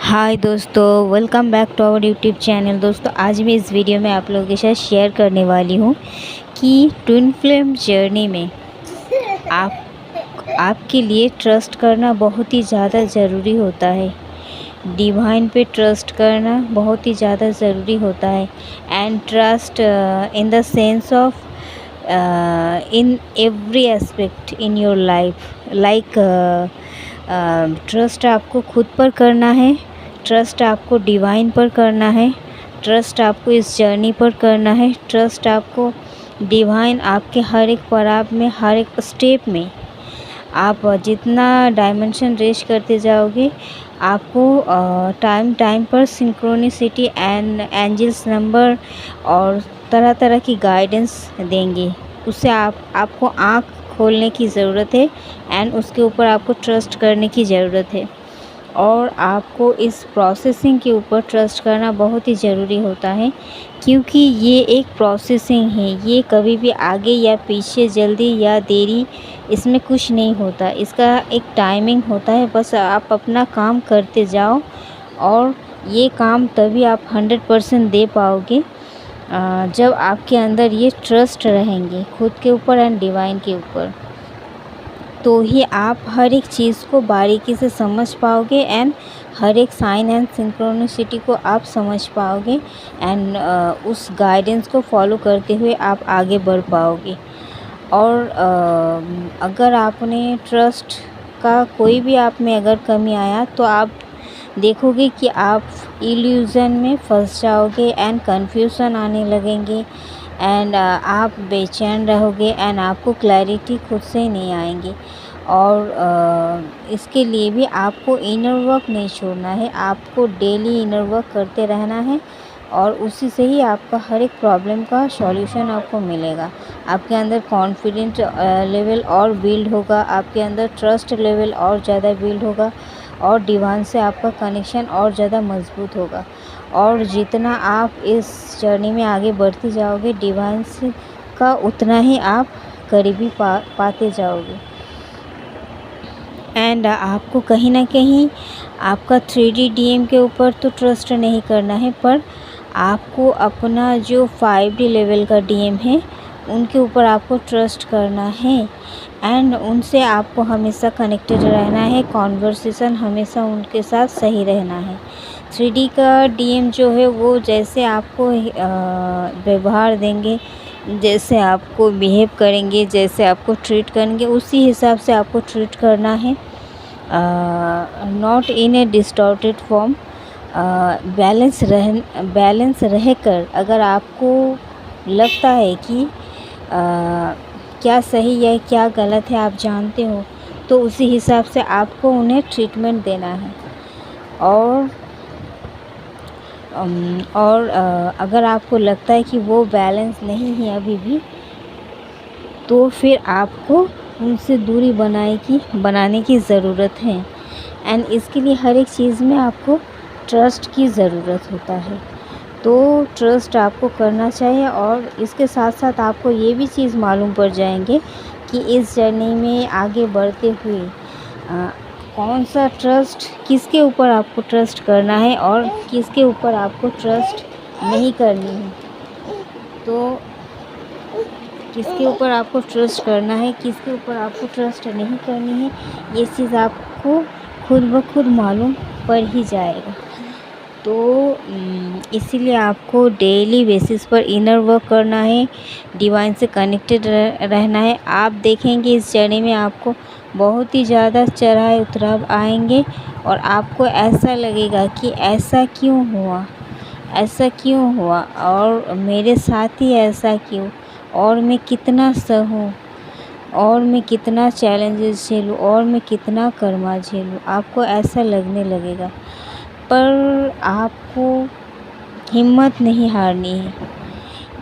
हाय दोस्तों, welcome back to our YouTube channel. दोस्तों, आज मैं इस वीडियो में आप लोगों के साथ शेयर करने वाली हूँ कि ट्विन फ्लेम जर्नी में आपके लिए ट्रस्ट करना बहुत ही ज़्यादा ज़रूरी होता है। डिवाइन पे ट्रस्ट करना बहुत ही ज़्यादा ज़रूरी होता है। And trust in the sense of in every aspect in your life. Like trust आपको खुद पर करना है, ट्रस्ट आपको डिवाइन पर करना है, ट्रस्ट आपको इस जर्नी पर करना है। ट्रस्ट आपको डिवाइन आपके हर एक पड़ाव में, हर एक स्टेप में आप जितना डायमेंशन रेस करते जाओगे, आपको टाइम पर सिंक्रोनिसिटी एंड एंजल्स नंबर और तरह तरह की गाइडेंस देंगे। उससे आपको आँख खोलने की ज़रूरत है एंड उसके ऊपर आपको ट्रस्ट करने की ज़रूरत है। और आपको इस प्रोसेसिंग के ऊपर ट्रस्ट करना बहुत ही ज़रूरी होता है, क्योंकि ये एक प्रोसेसिंग है। ये कभी भी आगे या पीछे, जल्दी या देरी, इसमें कुछ नहीं होता। इसका एक टाइमिंग होता है। बस आप अपना काम करते जाओ और ये काम तभी आप 100% दे पाओगे जब आपके अंदर ये ट्रस्ट रहेंगे खुद के ऊपर एंड डिवाइन के ऊपर। तो ही आप हर एक चीज़ को बारीकी से समझ पाओगे एंड हर एक साइन एंड सिंक्रोनिसिटी को आप समझ पाओगे एंड उस गाइडेंस को फॉलो करते हुए आप आगे बढ़ पाओगे। और अगर आपने ट्रस्ट का कोई भी आप में अगर कमी आया तो आप देखोगे कि आप इल्यूज़न में फंस जाओगे एंड कन्फ्यूज़न आने लगेंगे एंड आप बेचैन रहोगे एंड आपको क्लैरिटी खुद से ही नहीं आएंगी। और इसके लिए भी आपको इनर वर्क नहीं छोड़ना है। आपको डेली इनर वर्क करते रहना है और उसी से ही आपका हर एक प्रॉब्लम का सॉल्यूशन आपको मिलेगा। आपके अंदर कॉन्फिडेंट लेवल और बिल्ड होगा, आपके अंदर ट्रस्ट लेवल और ज़्यादा बिल्ड होगा और डिवाइन से आपका कनेक्शन और ज़्यादा मजबूत होगा। और जितना आप इस जर्नी में आगे बढ़ते जाओगे, डिवाइन से का उतना ही आप करीबी पाते जाओगे। एंड आपको कहीं ना कहीं आपका 3D DM के ऊपर तो ट्रस्ट नहीं करना है, पर आपको अपना जो 5D लेवल का DM है उनके ऊपर आपको ट्रस्ट करना है एंड उनसे आपको हमेशा कनेक्टेड रहना है। कॉन्वर्सेशन हमेशा उनके साथ सही रहना है। 3D का DM जो है वो जैसे आपको व्यवहार देंगे, जैसे आपको बिहेव करेंगे, जैसे आपको ट्रीट करेंगे, उसी हिसाब से आपको ट्रीट करना है। Not in A distorted form. Balance रहकर अगर आपको लगता है कि क्या सही है क्या गलत है आप जानते हो, तो उसी हिसाब से आपको उन्हें ट्रीटमेंट देना है। और अगर आपको लगता है कि वो बैलेंस नहीं है अभी भी, तो फिर आपको उनसे दूरी बनाने की ज़रूरत है। एंड इसके लिए हर एक चीज़ में आपको ट्रस्ट की ज़रूरत होता है। तो ट्रस्ट आपको करना चाहिए। और इसके साथ साथ आपको ये भी चीज़ मालूम पड़ जाएंगे कि इस जर्नी में आगे बढ़ते हुए कौन सा ट्रस्ट, किसके ऊपर आपको ट्रस्ट करना है और किसके ऊपर आपको ट्रस्ट नहीं करनी है। तो किसके ऊपर आपको ट्रस्ट करना है, किसके ऊपर आपको ट्रस्ट नहीं करनी है, ये चीज़ आपको खुद ब खुद मालूम पड़ ही जाएगा। तो इसीलिए आपको डेली बेसिस पर इनर वर्क करना है, डिवाइन से कनेक्टेड रहना है। आप देखेंगे इस जर्नी में आपको बहुत ही ज़्यादा चढ़ाई उतराव आएंगे और आपको ऐसा लगेगा कि ऐसा क्यों हुआ और मेरे साथ ही ऐसा क्यों, और मैं कितना सहूँ, और मैं कितना चैलेंजेस झेलूँ, और मैं कितना कर्मा झेलूँ। आपको ऐसा लगने लगेगा, पर आपको हिम्मत नहीं हारनी है।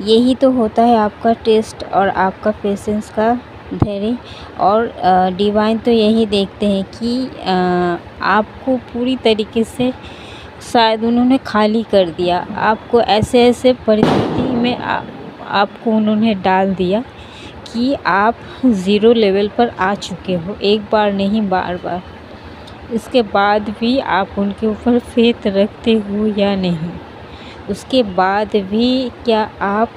यही तो होता है आपका टेस्ट और आपका पेशेंस का धैर्य। और डिवाइन तो यही देखते हैं कि आपको पूरी तरीके से शायद उन्होंने खाली कर दिया, आपको ऐसे परिस्थिति में आपको उन्होंने डाल दिया कि आप ज़ीरो लेवल पर आ चुके हो, एक बार नहीं बार बार। इसके बाद भी आप उनके ऊपर फेथ रखते हो या नहीं, उसके बाद भी क्या आप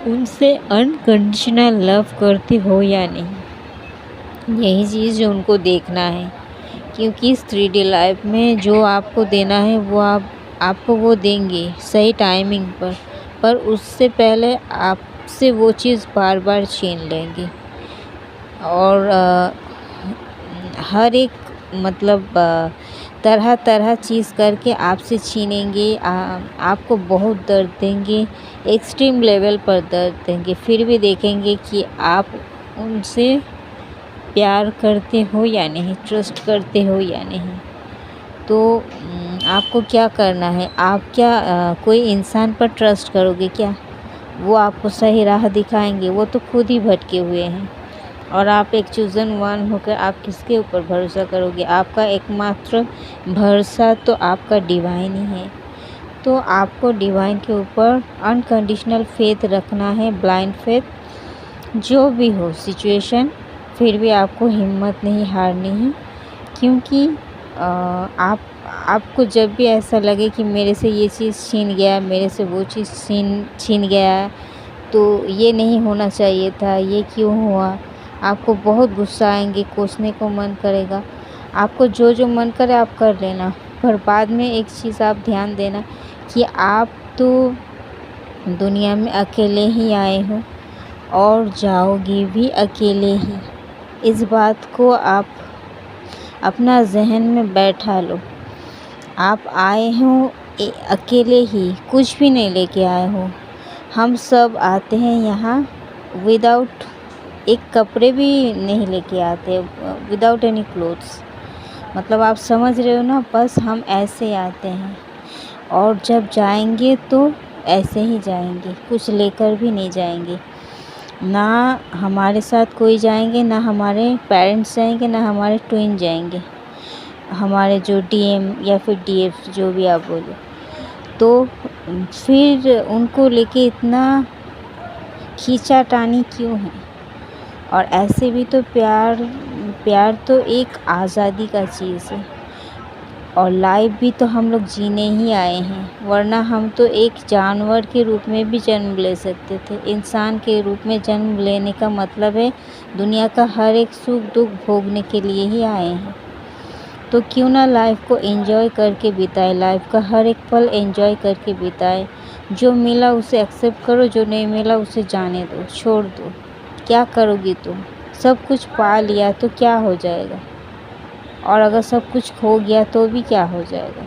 उनसे अनकंडीशनल लव करते हो या नहीं। यही चीज़ जो उनको देखना है, क्योंकि इस 3D लाइफ में जो आपको देना है वो आपको वो देंगे सही टाइमिंग पर उससे पहले आपसे वो चीज़ बार बार छीन लेंगे। और हर एक मतलब तरह तरह चीज़ करके आपसे छीनेंगे, आपको बहुत दर्द देंगे, एक्सट्रीम लेवल पर दर्द देंगे, फिर भी देखेंगे कि आप उनसे प्यार करते हो या नहीं, ट्रस्ट करते हो या नहीं। तो आपको क्या करना है, आप क्या कोई इंसान पर ट्रस्ट करोगे क्या? वो आपको सही राह दिखाएंगे? वो तो खुद ही भटके हुए हैं। और आप एक चूज़न वन होकर आप किसके ऊपर भरोसा करोगे? आपका एकमात्र भरोसा तो आपका डिवाइन ही है। तो आपको डिवाइन के ऊपर अनकंडीशनल फेथ रखना है, ब्लाइंड फेथ। जो भी हो सिचुएशन, फिर भी आपको हिम्मत नहीं हारनी है, क्योंकि आपको जब भी ऐसा लगे कि मेरे से ये चीज़ छीन गया, मेरे से वो चीज़ छीन गया, तो ये नहीं होना चाहिए था, ये क्यों हुआ, आपको बहुत गुस्सा आएंगे, कोसने को मन करेगा। आपको जो जो मन करे आप कर लेना, पर बाद में एक चीज़ आप ध्यान देना कि आप तो दुनिया में अकेले ही आए हो और जाओगे भी अकेले ही। इस बात को आप अपना जहन में बैठा लो। आप आए हो अकेले ही, कुछ भी नहीं लेके आए हो। हम सब आते हैं यहाँ विदाउट एक कपड़े भी नहीं लेके आते, विदाउट एनी क्लोथ्स। मतलब आप समझ रहे हो ना, बस हम ऐसे आते हैं और जब जाएंगे तो ऐसे ही जाएंगे, कुछ लेकर भी नहीं जाएंगे। ना हमारे साथ कोई जाएंगे, ना हमारे पेरेंट्स जाएंगे, ना हमारे ट्विन जाएंगे, हमारे जो DM या फिर DF जो भी आप बोलो। तो फिर उनको लेके इतना खींचातानी क्यों है? और ऐसे भी तो प्यार तो एक आज़ादी का चीज़ है, और लाइफ भी तो हम लोग जीने ही आए हैं, वरना हम तो एक जानवर के रूप में भी जन्म ले सकते थे। इंसान के रूप में जन्म लेने का मतलब है दुनिया का हर एक सुख दुख भोगने के लिए ही आए हैं। तो क्यों ना लाइफ को एंजॉय करके बिताए, लाइफ का हर एक पल एंजॉय करके बिताए। जो मिला उसे एक्सेप्ट करो, जो नहीं मिला उसे जाने दो, छोड़ दो। क्या करोगी तुम? सब कुछ पा लिया तो क्या हो जाएगा, और अगर सब कुछ खो गया तो भी क्या हो जाएगा?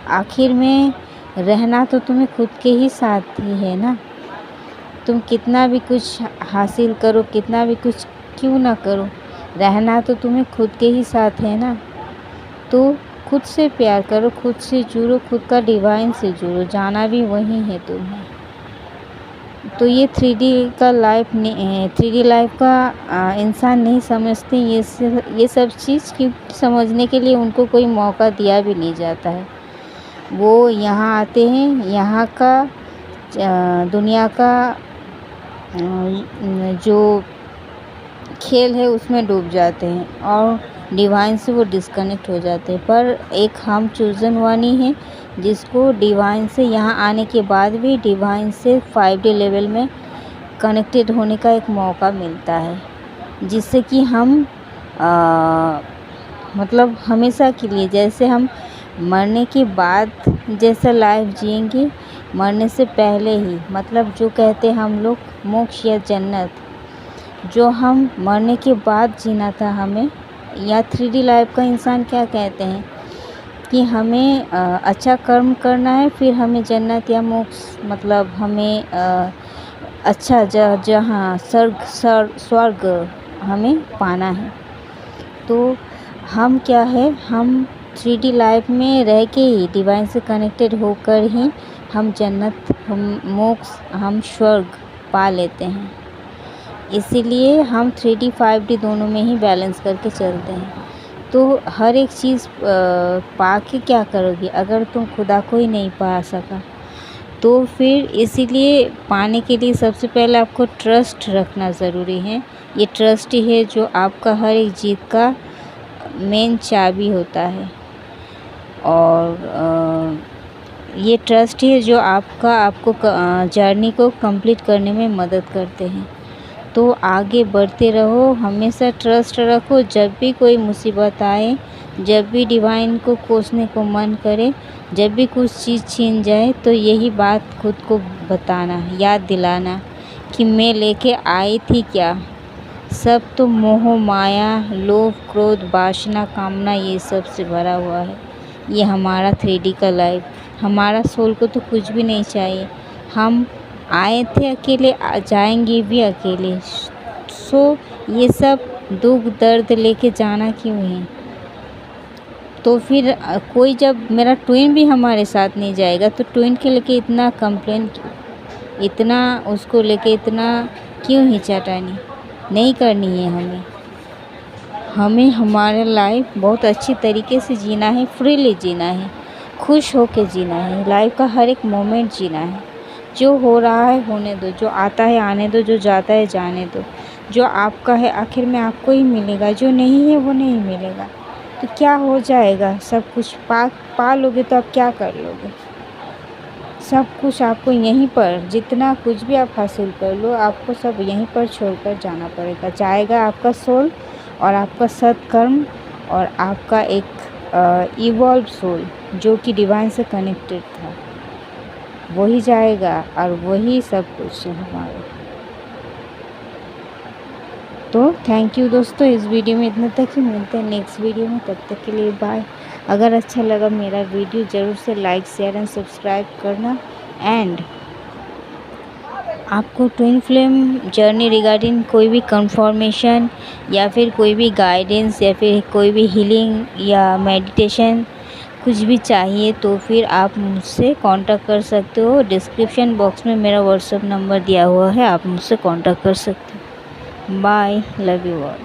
आखिर में रहना तो तुम्हें खुद के ही साथ ही है ना। तुम कितना भी कुछ हासिल करो, कितना भी कुछ क्यों ना करो, रहना तो तुम्हें खुद के ही साथ है ना। तो खुद से प्यार करो, खुद से जुड़ो, खुद का डिवाइन से जुड़ो, जाना भी वही है तुम्हें। तो ये 3D का लाइफ 3D लाइफ का इंसान नहीं समझते ये सब चीज़, क्योंकि समझने के लिए उनको कोई मौका दिया भी नहीं जाता है। वो यहाँ आते हैं, यहाँ का दुनिया का जो खेल है उसमें डूब जाते हैं और डिवाइन से वो डिस्कनेक्ट हो जाते हैं। पर एक हम चूज़न वन ही हैं जिसको डिवाइन से यहाँ आने के बाद भी डिवाइन से 5D लेवल में कनेक्टेड होने का एक मौका मिलता है, जिससे कि हम मतलब हमेशा के लिए, जैसे हम मरने के बाद जैसा लाइफ जिएंगे, मरने से पहले ही, मतलब जो कहते हैं हम लोग मोक्ष या जन्नत, जो हम मरने के बाद जीना था हमें, या 3D लाइफ का इंसान क्या कहते हैं कि हमें अच्छा कर्म करना है, फिर हमें जन्नत या मोक्ष, मतलब हमें अच्छा जहाँ स्वर्ग हमें पाना है। तो हम क्या है, हम 3D लाइफ में रह के ही, डिवाइन से कनेक्टेड होकर ही हम जन्नत, हम मोक्ष, हम स्वर्ग पा लेते हैं। इसीलिए हम 3D 5D दोनों में ही बैलेंस करके चलते हैं। तो हर एक चीज़ पा के क्या करोगे अगर तुम खुदा को ही नहीं पा सका? तो फिर इसीलिए पाने के लिए सबसे पहले आपको ट्रस्ट रखना ज़रूरी है। ये ट्रस्ट ही है जो आपका हर एक जीत का मेन चाबी होता है, और ये ट्रस्ट ही है जो आपको जर्नी को कंप्लीट करने में मदद करते हैं। तो आगे बढ़ते रहो, हमेशा ट्रस्ट रखो। जब भी कोई मुसीबत आए, जब भी डिवाइन को कोसने को मन करे, जब भी कुछ चीज़ छीन जाए, तो यही बात खुद को बताना, याद दिलाना कि मैं लेके आई थी क्या, सब तो मोह माया, लोभ, क्रोध, वासना, कामना, ये सब से भरा हुआ है। ये हमारा 3D का लाइफ, हमारा सोल को तो कुछ भी नहीं चाहिए। हम आए थे अकेले, जाएंगे भी अकेले। सो ये सब दुख दर्द लेके जाना क्यों है? तो फिर कोई, जब मेरा ट्विन भी हमारे साथ नहीं जाएगा तो ट्विन के लेके इतना कंप्लेन, इतना उसको लेके इतना क्यों हिचकिचानी नहीं करनी है हमें हमारा लाइफ बहुत अच्छी तरीके से जीना है, फ्रीली जीना है, खुश होके जीना है, लाइफ का हर एक मोमेंट जीना है। जो हो रहा है होने दो, जो आता है आने दो, जो जाता है जाने दो। जो आपका है आखिर में आपको ही मिलेगा, जो नहीं है वो नहीं मिलेगा। तो क्या हो जाएगा, सब कुछ पा लोगे तो आप क्या कर लोगे? सब कुछ आपको यहीं पर, जितना कुछ भी आप हासिल कर लो, आपको सब यहीं पर छोड़कर जाना पड़ेगा। जाएगा आपका सोल और आपका सत्कर्म और आपका एक इवॉल्व सोल जो कि डिवाइन से कनेक्टेड था, वही जाएगा और वही सब कुछ है हमारा। तो थैंक यू दोस्तों, इस वीडियो में इतना तक ही। मिलते हैं नेक्स्ट वीडियो में, तब तक के लिए बाय। अगर अच्छा लगा मेरा वीडियो ज़रूर से लाइक शेयर एंड सब्सक्राइब करना। एंड आपको ट्विन फ्लेम जर्नी रिगार्डिंग कोई भी कंफर्मेशन या फिर कोई भी गाइडेंस या फिर कोई भी हीलिंग या मेडिटेशन कुछ भी चाहिए तो फिर आप मुझसे कांटेक्ट कर सकते हो। डिस्क्रिप्शन बॉक्स में मेरा व्हाट्सएप नंबर दिया हुआ है, आप मुझसे कांटेक्ट कर सकते हो। Bye, love you all.